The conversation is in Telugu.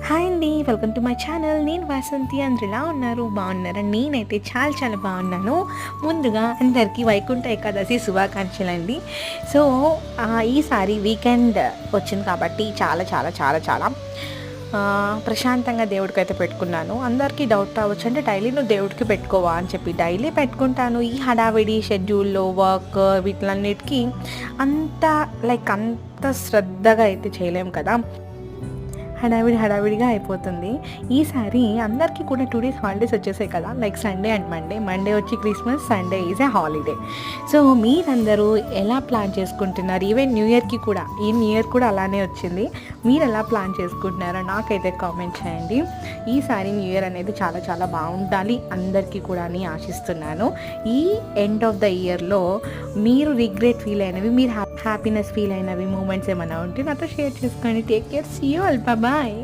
హాయ్ అండి, వెల్కమ్ టు మై ఛానల్. నేను వాసంతి. అందరు ఎలా ఉన్నారు? బాగున్నారా? నేనైతే చాలా చాలా బాగున్నాను. ముందుగా అందరికీ వైకుంఠ ఏకాదశి శుభాకాంక్షలు అండి. సో ఈసారి వీకెండ్ వచ్చింది కాబట్టి చాలా చాలా చాలా చాలా ప్రశాంతంగా దేవుడికి అయితే పెట్టుకున్నాను. అందరికీ డౌట్ రావచ్చు, అంటే డైలీ నువ్వు దేవుడికి పెట్టుకోవా అని చెప్పి. డైలీ పెట్టుకుంటాను. ఈ హడావిడి షెడ్యూల్లో వర్క్ వీటిలన్నిటికీ అంత శ్రద్ధగా అయితే చేయలేము కదా, హడావిడిగా అయిపోతుంది. ఈసారి అందరికీ కూడా 2 days హాలిడేస్ వచ్చేసాయి కదా, లైక్ సండే అండ్ మండే వచ్చి Christmas, Sunday is a holiday. So మీరందరూ ఎలా ప్లాన్ చేసుకుంటున్నారు? ఈవెన్ న్యూ ఇయర్కి కూడా, ఈ న్యూ ఇయర్ కూడా అలానే వచ్చింది. మీరు ఎలా ప్లాన్ చేసుకుంటున్నారో నాకైతే కామెంట్ చేయండి. ఈసారి న్యూ ఇయర్ అనేది చాలా చాలా బాగుండాలి అందరికీ కూడా అని ఆశిస్తున్నాను. ఈ ఎండ్ ఆఫ్ ద ఇయర్లో మీరు రిగ్రెట్ ఫీల్ అయినవి, మీరు హ్యాపీనెస్ ఫీల్ అయినవి మూమెంట్స్ ఏమైనా ఉంటే నాతో షేర్ చేసుకోండి. Take care, see you all, bye.